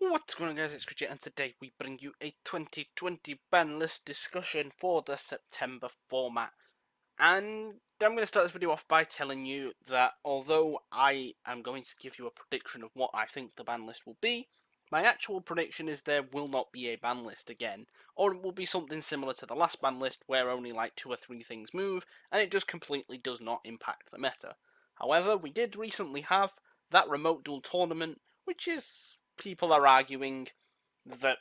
What's going on, guys? It's Cricket, and today we bring you a 2020 ban list discussion for the September format. And I'm going to start this video off by telling you that although I am going to give you a prediction of what I think the ban list will be, my actual prediction is there will not be a ban list again, or it will be something similar to the last ban list where only like 2 or 3 things move, and it just completely does not impact the meta. However, we did recently have that remote duel tournament, which is, people are arguing, that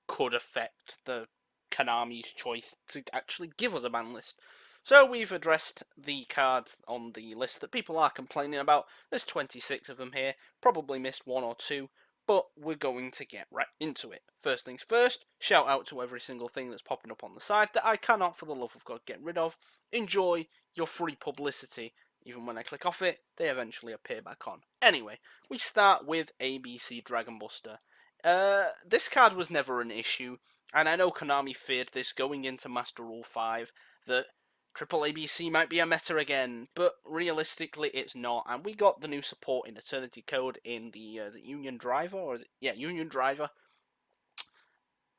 could affect the Konami's choice to actually give us a ban list. So we've addressed the cards on the list that people are complaining about. There's 26 of them here, probably missed 1 or 2, but we're going to get right into it. First things first, shout out to every single thing that's popping up on the side that I cannot for the love of God get rid of. Enjoy your free publicity. Even when I click off it, they eventually appear back on. Anyway, we start with ABC Dragon Buster. This card was never an issue, and I know Konami feared this going into Master Rule 5, that Triple ABC might be a meta again, but realistically it's not, and we got the new support in Eternity Code in the, is it Union Driver, or is it, yeah, Union Driver,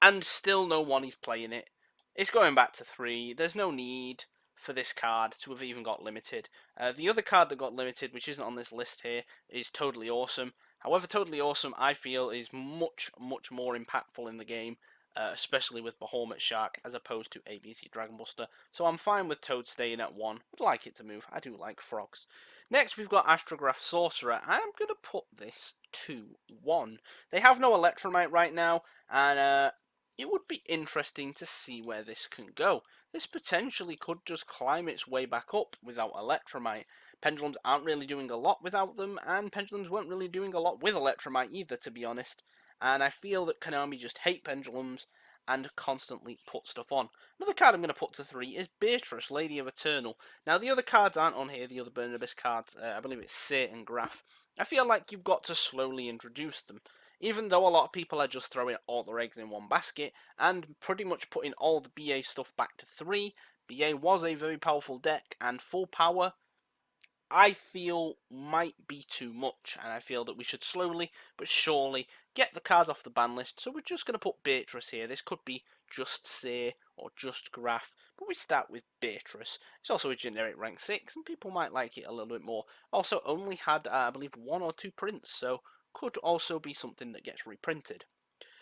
and still no one is playing it. It's going back to 3, there's no need for this card to have even got limited. The other card that got limited, which isn't on this list here, is Totally Awesome. However, Totally Awesome, I feel, is much more impactful in the game, especially with Bahamut Shark, as opposed to ABC Dragon Buster. So I'm fine with Toad staying at 1. I'd like it to move. I do like frogs. Next, we've got Astrograph Sorcerer. I'm going to put this to 1. They have no Electromite right now, and it would be interesting to see where this can go. This potentially could just climb its way back up without Electromite. Pendulums aren't really doing a lot without them, and Pendulums weren't really doing a lot with Electromite either, to be honest. And I feel that Konami just hate Pendulums and constantly put stuff on. Another card I'm going to put to 3 is Beatrice, Lady of Eternal. Now, the other cards aren't on here, the other Burn Abyss cards. I believe it's Say and Graph. I feel like you've got to slowly introduce them. Even though a lot of people are just throwing all their eggs in one basket and pretty much putting all the BA stuff back to 3, BA was a very powerful deck, and full power, I feel, might be too much, and I feel that we should slowly but surely get the cards off the ban list. So we're just going to put Beatrice here. This could be just Say or just Graph, but we start with Beatrice. It's also a generic rank 6, and people might like it a little bit more. Also, only had, I believe, 1 or 2 prints, so could also be something that gets reprinted.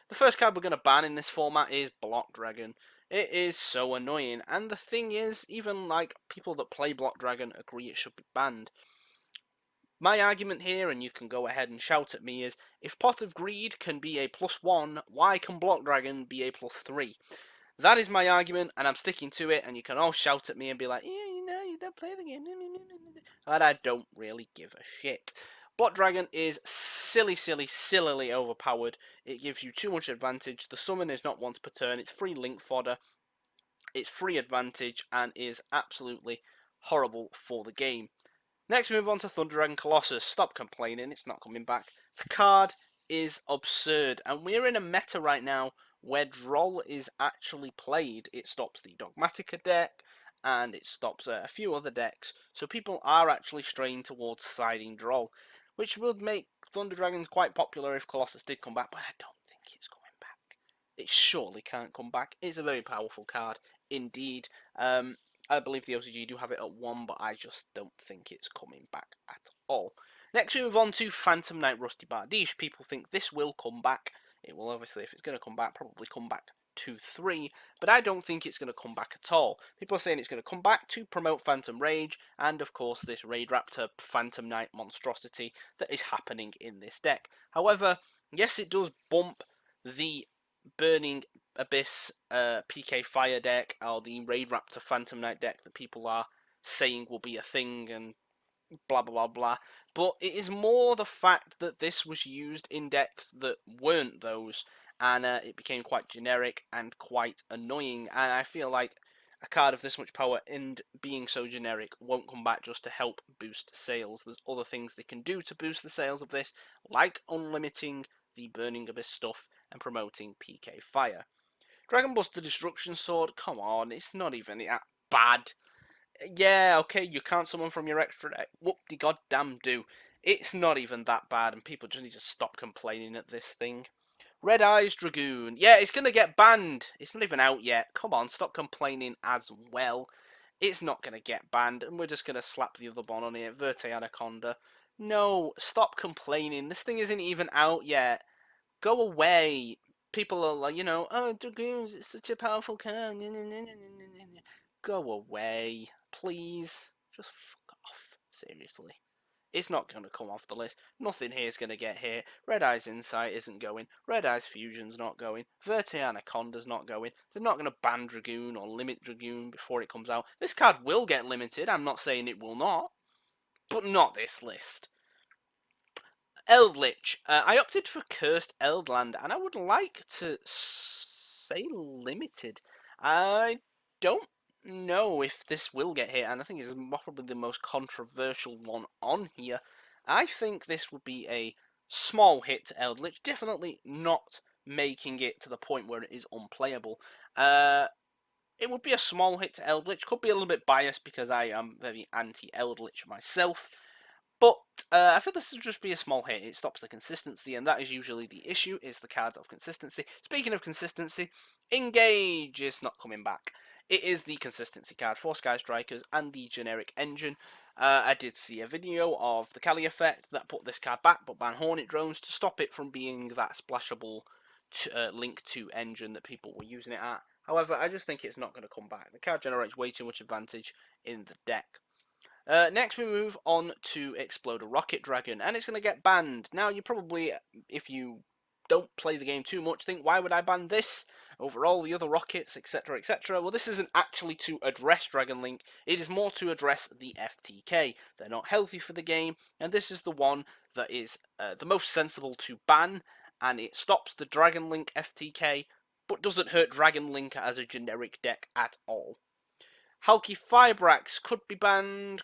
The first card we're going to ban in this format is Block Dragon. It is so annoying, and the thing is, even like people that play Block Dragon agree it should be banned. My argument here, and you can go ahead and shout at me, is if Pot of Greed can be a +1, why can Block Dragon be a +3? That is my argument, and I'm sticking to it, and you can all shout at me and be like, yeah, you know, you don't play the game. But I don't really give a shit. Block Dragon is sillily overpowered. It gives you too much advantage. The summon is not once per turn. It's free link fodder. It's free advantage and is absolutely horrible for the game. Next, we move on to Thunder Dragon Colossus. Stop complaining, it's not coming back. The card is absurd, and we're in a meta right now where Droll is actually played. It stops the Dogmatica deck, and it stops a few other decks, so people are actually straying towards siding Droll, which would make Thunder Dragons quite popular if Colossus did come back, but I don't think it's coming back. It surely can't come back. It's a very powerful card, indeed. I believe the OCG do have it at 1, but I just don't think it's coming back at all. Next, we move on to Phantom Knight Rusty Bardiche. People think this will come back. It will obviously, if it's going to come back, probably come back to 3, but I don't think it's going to come back at all. People are saying it's going to come back to promote Phantom Rage, and of course this Raid Raptor Phantom Knight monstrosity that is happening in this deck. However, yes, it does bump the Burning Abyss PK Fire deck, or the Raid Raptor Phantom Knight deck that people are saying will be a thing, and blah blah blah blah. But it is more the fact that this was used in decks that weren't those, and it became quite generic and quite annoying. And I feel like a card of this much power and being so generic won't come back just to help boost sales. There's other things they can do to boost the sales of this, like unlimiting the Burning Abyss stuff and promoting PK Fire. Dragon Buster Destruction Sword, come on, it's not even that bad. Yeah, okay, you can't summon from your extra deck. Whoop-de-goddamn do. It's not even that bad, and people just need to stop complaining at this thing. Red Eyes Dragoon. Yeah, it's going to get banned. It's not even out yet. Come on, stop complaining as well. It's not going to get banned, and we're just going to slap the other one on it. Verte Anaconda. No, stop complaining. This thing isn't even out yet. Go away. People are like, oh, Dragoons, it's such a powerful card. Go away, please. Just fuck off. Seriously. It's not going to come off the list. Nothing here is going to get hit. Red Eyes Insight isn't going. Red Eyes Fusion's not going. Verte Anaconda's not going. They're not going to ban Dragoon or limit Dragoon before it comes out. This card will get limited. I'm not saying it will not. But not this list. Eldritch. I opted for Cursed Eldland, and I would like to say limited. I don't know if this will get hit, and I think it's probably the most controversial one on here. I think this would be a small hit to Eldritch, definitely not making it to the point where it is unplayable. It would be a small hit to Eldritch. Could be a little bit biased because I am very anti-Eldritch myself. But I feel this would just be a small hit. It stops the consistency, and that is usually the issue, is the cards of consistency. Speaking of consistency, Engage is not coming back. It is the consistency card for Sky Strikers and the generic engine. I did see a video of the Kali effect that put this card back, but banned Hornet drones to stop it from being that splashable link to engine that people were using it at. However, I just think it's not going to come back. The card generates way too much advantage in the deck. Next we move on to Explode a Rocket Dragon, and it's going to get banned. Now you probably, if you don't play the game too much, think, why would I ban this over all the other rockets, etc, etc. Well, this isn't actually to address Dragon Link, it is more to address the FTK. They're not healthy for the game, and this is the one that is the most sensible to ban, and it stops the Dragon Link FTK, but doesn't hurt Dragon Link as a generic deck at all. Halki Fibrax could be banned,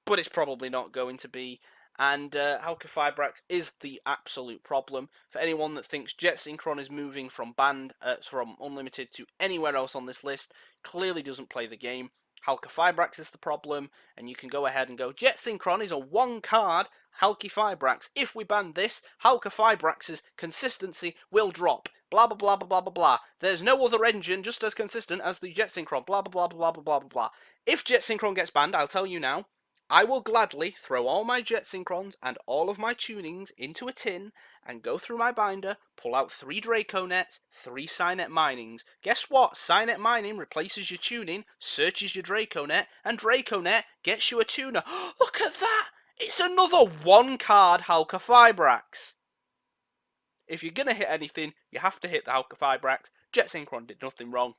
but it's probably not going to be. And Halka Fibrax is the absolute problem. For anyone that thinks Jet Synchron is moving from from unlimited to anywhere else on this list, clearly doesn't play the game. Halka Fibrax is the problem, and you can go ahead and go, Jet Synchron is a one card Halki Fibrax. If we ban this, Halka Fibrax's consistency will drop. Blah blah blah blah blah blah blah. There's no other engine just as consistent as the Jet Synchron. Blah blah blah blah blah blah blah blah. If Jet Synchron gets banned, I'll tell you now, I will gladly throw all my Jet Synchrons and all of my tunings into a tin and go through my binder, pull out 3 Draco Nets, 3 Cynet Minings. Guess what? Cynet Mining replaces your tuning, searches your Draco Net, and Draco Net gets you a tuner. Look at that! It's another 1 card Halka Fibrax. If you're going to hit anything, you have to hit the Halka Fibrax. Jet Synchron did nothing wrong,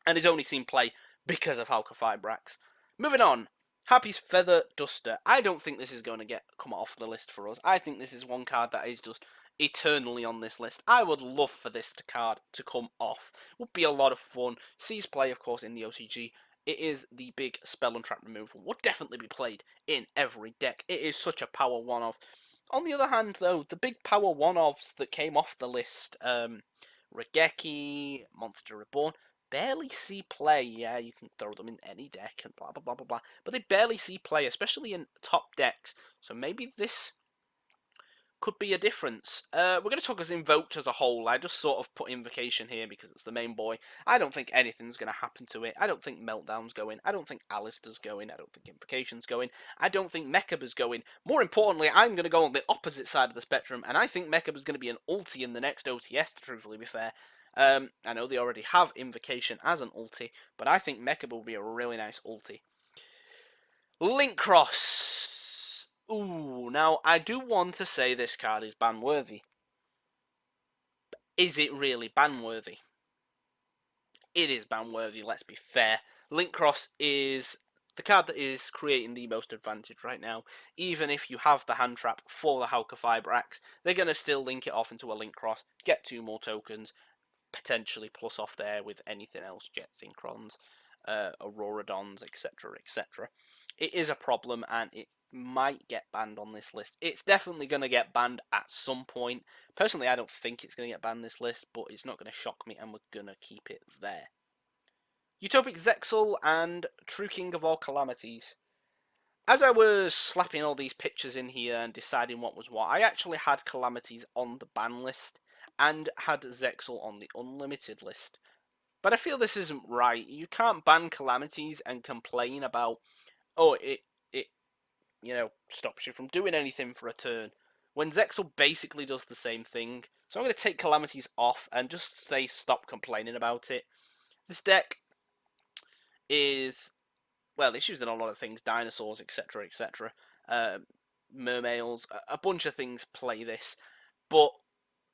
and is only seen play because of Halka Fibrax. Moving on. Happy's Feather Duster. I don't think this is going to come off the list for us. I think this is one card that is just eternally on this list. I would love for this card to come off. Would be a lot of fun. Sees play, of course, in the OCG. It is the big spell and trap removal. Would definitely be played in every deck. It is such a power one-off. On the other hand, though, the big power one-offs that came off the list, Regeki, Monster Reborn, barely see play. Yeah, you can throw them in any deck and blah blah blah blah blah, but they barely see play, especially in top decks. So maybe this could be a difference. We're going to talk as Invoked as a whole. I just sort of put Invocation here because it's the main boy. I don't think anything's going to happen to it. I don't think Meltdown's going. I don't think Alistair's going. I don't think Invocation's going. I don't think Mechaba's going. More importantly, I'm going to go on the opposite side of the spectrum, and I think Mechaba's going to be an ulti in the next OTS, to truthfully be fair. I know they already have Invocation as an ulti, but I think Mechaba will be a really nice ulti. Link Cross. Ooh, now I do want to say this card is ban-worthy. Is it really ban-worthy? It is ban-worthy, let's be fair. Link Cross is the card that is creating the most advantage right now. Even if you have the hand trap for the Halka Fibrax, they're going to still link it off into a Link Cross, get 2 more tokens, potentially plus off there with anything else, Jet Synchrons, Auroradons, etc, etc. It is a problem, and it might get banned on this list. It's definitely going to get banned at some point. Personally, I don't think it's going to get banned this list, but it's not going to shock me, and we're going to keep it there. Utopic Zexal and True King of All Calamities. As I was slapping all these pictures in here and deciding what was what, I actually had Calamities on the ban list, and had Zexal on the unlimited list. But I feel this isn't right. You can't ban calamities and complain about, oh, it stops you from doing anything for a turn, when Zexal basically does the same thing. So I'm going to take calamities off and just say stop complaining about it. This deck is, well, it's used in a lot of things, dinosaurs, etc., etc. Mermails, a bunch of things play this, but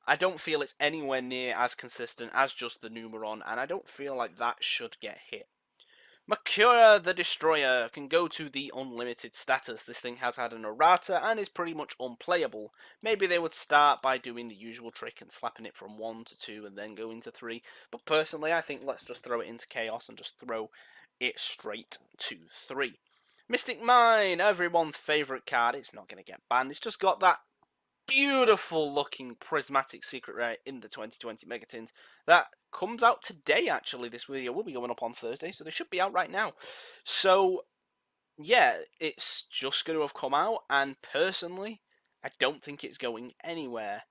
I don't feel it's anywhere near as consistent as just the Numeron, and I don't feel like that should get hit. Makura the Destroyer can go to the unlimited status. This thing has had an errata and is pretty much unplayable. Maybe they would start by doing the usual trick and slapping it from 1 to 2 and then go into 3. But personally, I think let's just throw it into Chaos and just throw it straight to 3. Mystic Mine, everyone's favourite card. It's not going to get banned. It's just got that beautiful looking prismatic secret rare in the 2020 Megatins that comes out today. Actually, this video will be going up on Thursday, so they should be out right now. So yeah, it's just going to have come out, and personally I don't think it's going anywhere.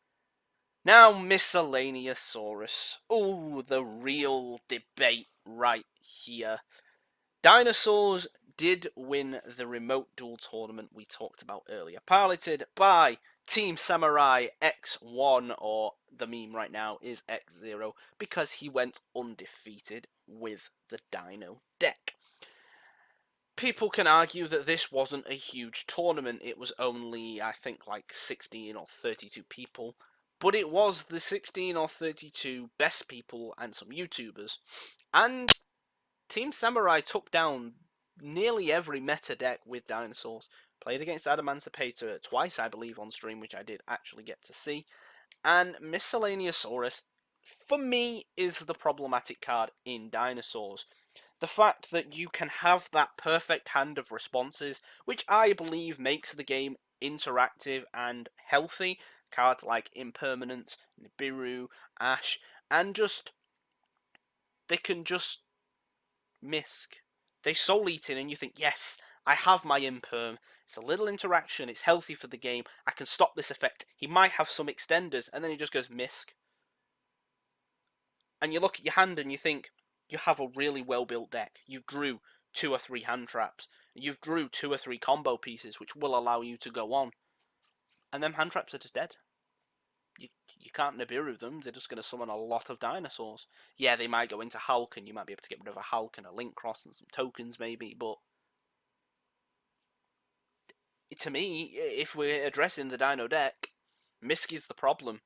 Now, Miscellaneousaurus. Oh, the real debate right here. Dinosaurs did win the remote duel tournament we talked about earlier, piloted by Team Samurai X1, or the meme right now is X0, because he went undefeated with the Dino deck. People can argue that this wasn't a huge tournament. It was only, I think, like 16 or 32 people. But it was the 16 or 32 best people and some YouTubers. And Team Samurai took down nearly every meta deck with dinosaurs. Played against Adamancipator twice, I believe, on stream, which I did actually get to see. And Miscellaneousaurus, for me, is the problematic card in dinosaurs. The fact that you can have that perfect hand of responses, which I believe makes the game interactive and healthy. Cards like Impermanence, Nibiru, Ash, and just, they can just misc. They soul eat in and you think, yes, I have my imperm. It's a little interaction, it's healthy for the game, I can stop this effect. He might have some extenders, and then he just goes misc. And you look at your hand and you think, you have a really well built deck. You've drew 2 or 3 hand traps. You've drew 2 or 3 combo pieces which will allow you to go on. And them hand traps are just dead. You can't Nibiru them, they're just going to summon a lot of dinosaurs. Yeah, they might go into Hulk, and you might be able to get rid of a Hulk and a Link Cross and some tokens maybe, but to me, if we're addressing the Dino deck, Misk is the problem.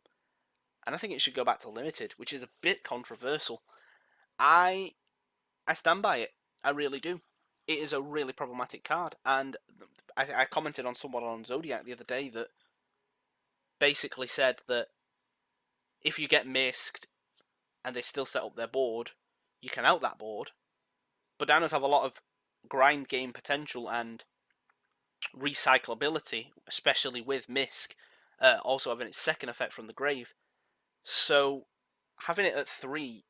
And I think it should go back to Limited, which is a bit controversial. I stand by it. I really do. It is a really problematic card, and I commented on someone on Zodiac the other day that basically said that if you get misked and they still set up their board, you can out that board. But Dinos have a lot of grind game potential and recyclability, especially with Misk, also having its second effect from the grave. So having it at 3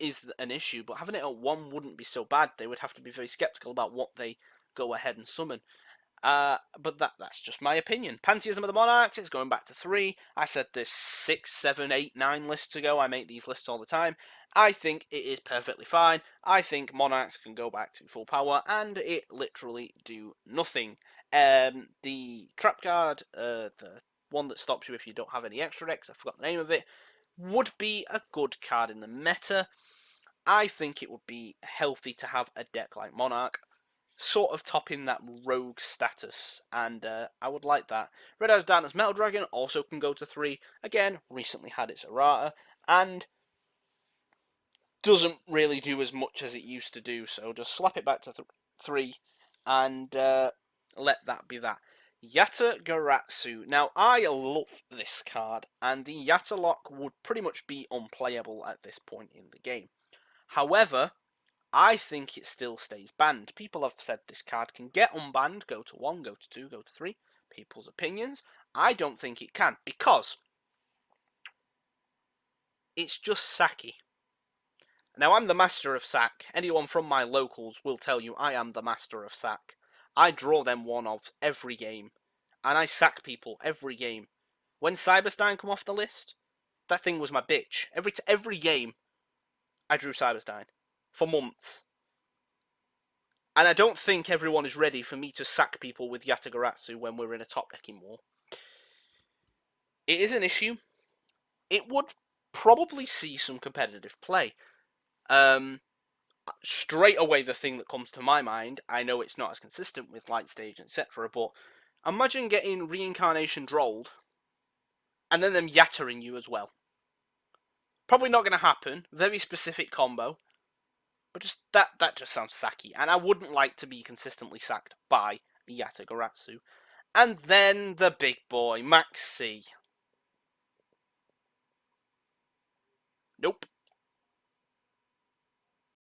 is an issue, but having it at 1 wouldn't be so bad. They would have to be very skeptical about what they go ahead and summon. But that's just my opinion. Pantheism of the Monarchs is going back to 3. I said this 6, 7, 8, 9 lists ago. I make these lists all the time. I think it is perfectly fine. I think Monarchs can go back to full power, and it literally do nothing. The trap card, the one that stops you if you don't have any extra decks, I forgot the name of it, would be a good card in the meta. I think it would be healthy to have a deck like Monarch, sort of topping that rogue status, and I would like that. Red Eyes Darkness Metal Dragon also can go to 3. Again, recently had its errata, and doesn't really do as much as it used to do, so just slap it back to 3, and let that be that. Yatta Garatsu. Now, I love this card, and the Yatta lock would pretty much be unplayable at this point in the game. However, I think it still stays banned. People have said this card can get unbanned, go to 1, go to 2, go to 3. People's opinions. I don't think it can, because it's just Saki. Now, I'm the master of sack. Anyone from my locals will tell you I am the master of sack. I draw them 1-ofs every game, and I sack people every game. When Cyberstein come off the list, That thing was my bitch. Every game, I drew Cyberstein for months. And I don't think everyone is ready for me to sack people with Yatagarasu when we're in a top decking war. It is an issue. It would probably see some competitive play. Straight away, the thing that comes to my mind, I know it's not as consistent with Light Stage, etc., but imagine getting Reincarnation Drolled and then them yattering you as well. Probably not going to happen. Very specific combo. But just that just sounds sacky. And I wouldn't like to be consistently sacked by Yatagarasu. And then the big boy, Max C. Nope.